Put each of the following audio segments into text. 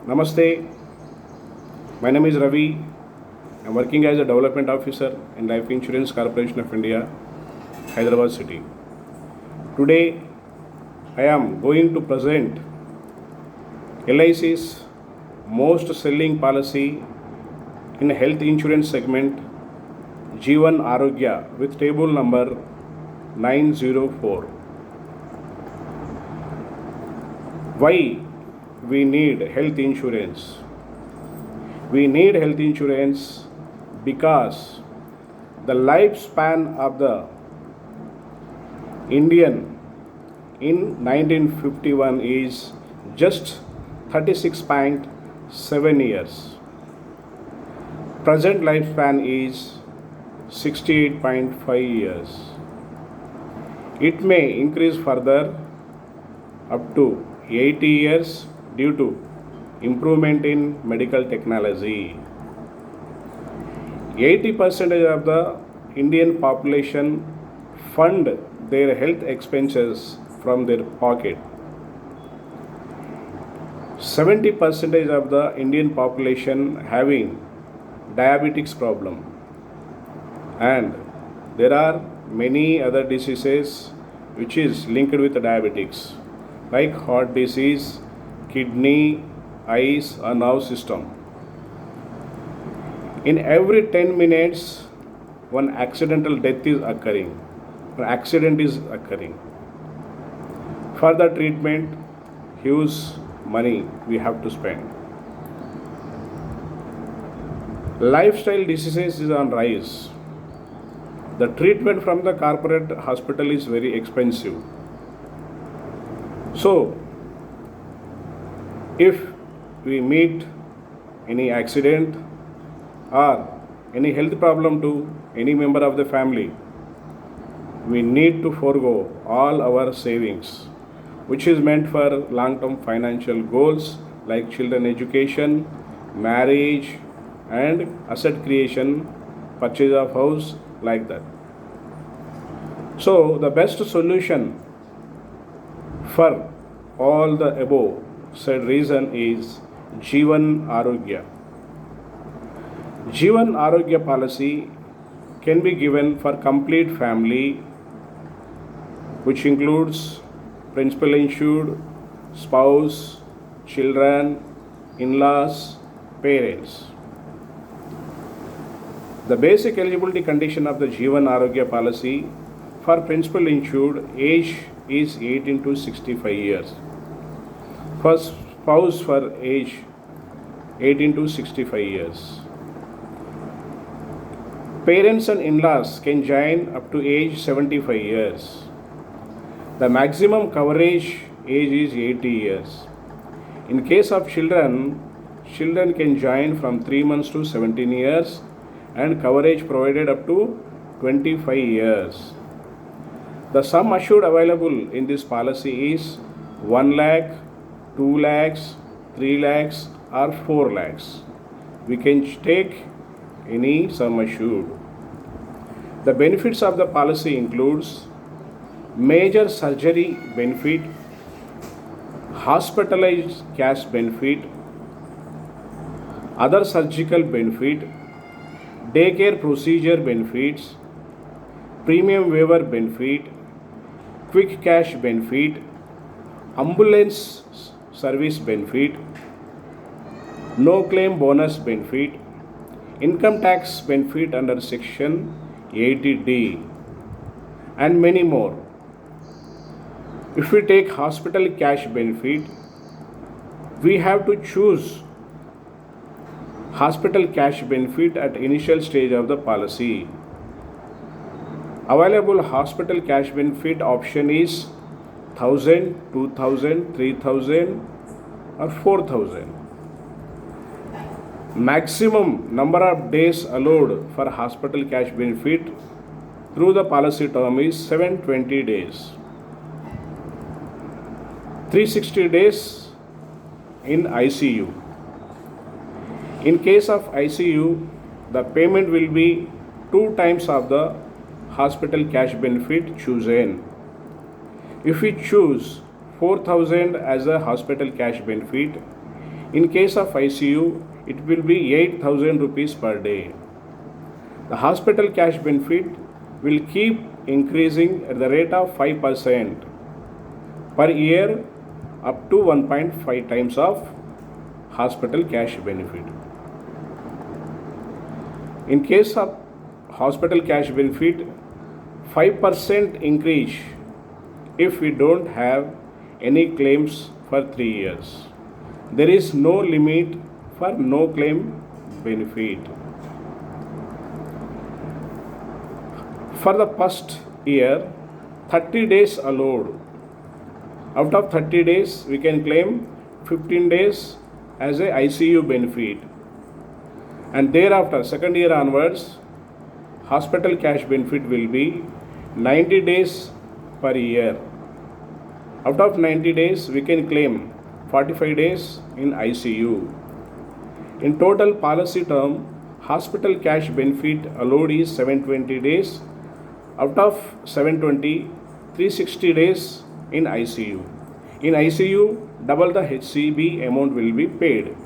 Namaste, my name is Ravi. I'm working as a development officer in Life Insurance Corporation of India, Hyderabad city. Today, I am going to present LIC's most selling policy in health insurance segment, Jeevan Arogya, with table number 904. Why we need health insurance? We need health insurance because the lifespan of the Indian in 1951 is just 36.7 years. Present lifespan is 68.5 years. It may increase further up to 80 years due to improvement in medical technology. 80% of the Indian population fund their health expenses from their pocket. 70% of the Indian population having diabetes problem, and there are many other diseases which is linked with diabetics like heart disease, kidney, eyes or nerve system. In every 10 minutes one accidental death is occurring, an accident is occurring. For the treatment, huge money we have to spend. Lifestyle diseases is on rise. The treatment from the corporate hospital is very expensive. So, if we meet any accident or any health problem to any member of the family, we need to forego all our savings, which is meant for long-term financial goals like children education, marriage and asset creation, purchase of house, like that. So the best solution for all the above said reason is Jeevan Arogya. Jeevan Arogya policy can be given for complete family, which includes principal insured, spouse, children, in-laws, parents. The basic eligibility condition of the Jeevan Arogya policy for principal insured age is 18 to 65 years. For spouse for age 18 to 65 years. Parents and in-laws can join up to age 75 years. The maximum coverage age is 80 years. In case of children, children can join from 3 months to 17 years and coverage provided up to 25 years. The sum assured available in this policy is 1 lakh, 2 lakhs, 3 lakhs or 4 lakhs. We can take any sum assured. The benefits of the policy includes major surgery benefit, hospitalized cash benefit, other surgical benefit, daycare procedure benefits, premium waiver benefit, quick cash benefit, ambulance service benefit, no claim bonus benefit, income tax benefit under section 80D, and many more. If we take hospital cash benefit, we have to choose hospital cash benefit at initial stage of the policy. Available hospital cash benefit option is 1000, 2000, 3000 or 4000. Maximum number of days allowed for hospital cash benefit through the policy term is 720 days. 360 days in ICU. In case of ICU, the payment will be 2 times of the hospital cash benefit chosen. If we choose 4,000 as a hospital cash benefit, In case of ICU, it will be 8,000 rupees per day. The hospital cash benefit will keep increasing at the rate of 5% per year up to 1.5 times of hospital cash benefit. In case of hospital cash benefit, 5% increase if we don't have any claims for 3 years. There is no limit for no claim benefit. For the first year, 30 days allowed. Out of 30 days, we can claim 15 days as a ICU benefit. And thereafter, second year onwards, hospital cash benefit will be 90 days per year. Out of 90 days, we can claim 45 days in ICU. In total policy term, hospital cash benefit allowed is 720 days. Out of 720, 360 days in ICU. In ICU, double the HCB amount will be paid.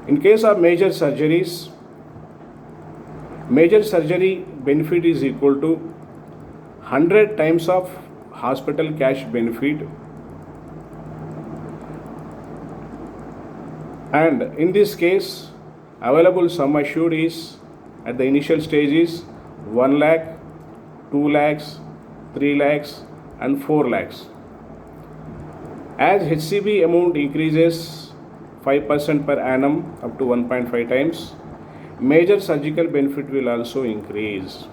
In case of major surgeries, major surgery benefit is equal to 100 times of hospital cash benefit, and in this case available sum assured is at the initial stage is 1 lakh, 2 lakhs, 3 lakhs and 4 lakhs. As HCB amount increases 5% per annum up to 1.5 times, major surgical benefit will also increase.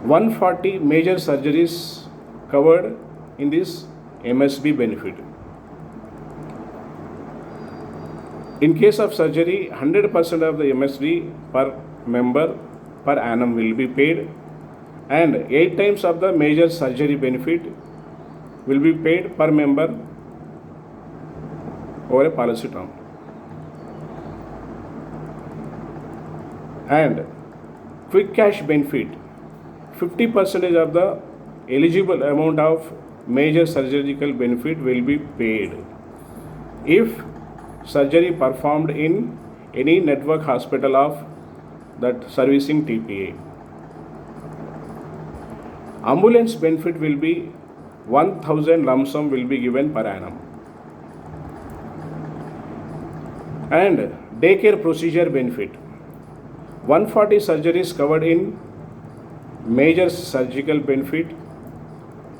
140 major surgeries covered in this MSB benefit. In case of surgery, 100% of the MSB per member per annum will be paid, and 8 times of the major surgery benefit will be paid per member over a policy term. And quick cash benefit, 50% of the eligible amount of major surgical benefit will be paid if surgery performed in any network hospital of that servicing TPA. Ambulance benefit will be 1,000 lump sum will be given per annum. And daycare procedure benefit, 140 surgeries covered in major surgical benefit,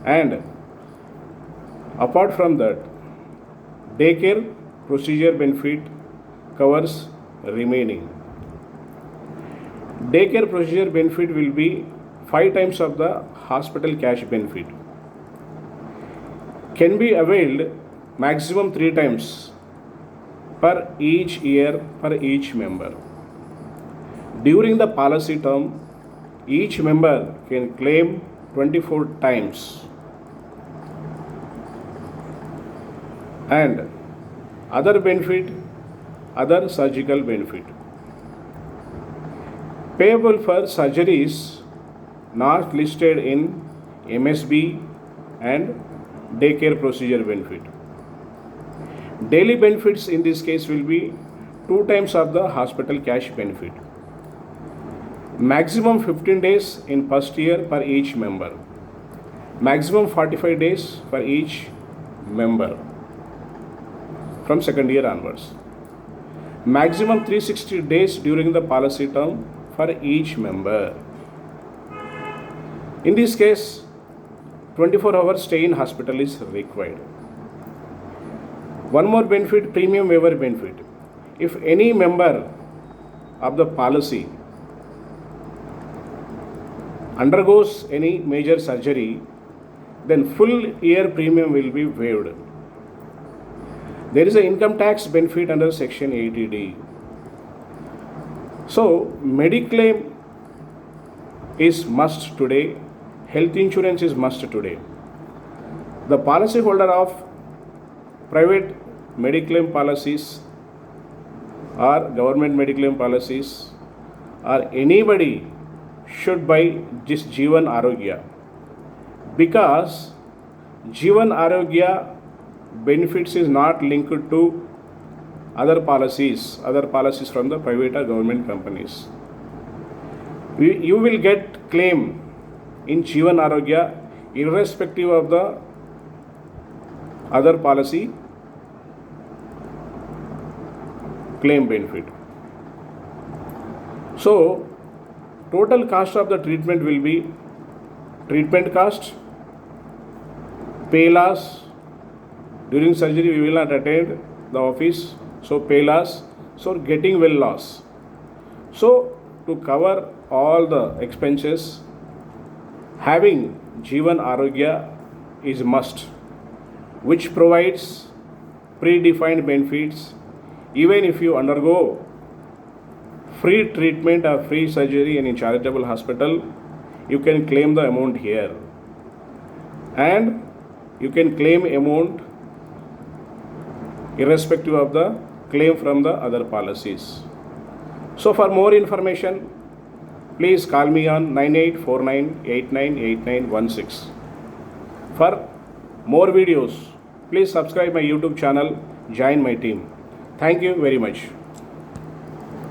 and apart from that, daycare procedure benefit covers remaining. Daycare procedure benefit will be 5 times of the hospital cash benefit. Can be availed maximum 3 times per each year per each member. During the policy term, each member can claim 24 times. And other benefit, other surgical benefit. Payable for surgeries not listed in MSB and daycare procedure benefit. Daily benefits in this case will be 2 times of the hospital cash benefit. Maximum 15 days in first year per each member. Maximum 45 days for each member from second year onwards. Maximum 360 days during the policy term for each member. In this case, 24 hours stay in hospital is required. One more benefit, premium waiver benefit. If any member of the policy undergoes any major surgery, then full year premium will be waived. There is an income tax benefit under section 80D. So, Mediclaim is must today, health insurance is must today. The policyholder of private Mediclaim policies or government Mediclaim policies or anybody should buy this Jeevan Arogya, because Jeevan Arogya benefits is not linked to other policies from the private or government companies. You will get claim in Jeevan Arogya irrespective of the other policy claim benefit. So total cost of the treatment will be treatment cost, pay loss. During surgery we will not attend the office, so pay loss. So getting well loss. So to cover all the expenses, having Jeevan Arogya is must, which provides predefined benefits. Even if you undergo free treatment or free surgery in a charitable hospital, you can claim the amount here, and you can claim amount irrespective of the claim from the other policies. So for more information, please call me on 9849898916. For more videos, please subscribe my YouTube channel, join my team. Thank you very much.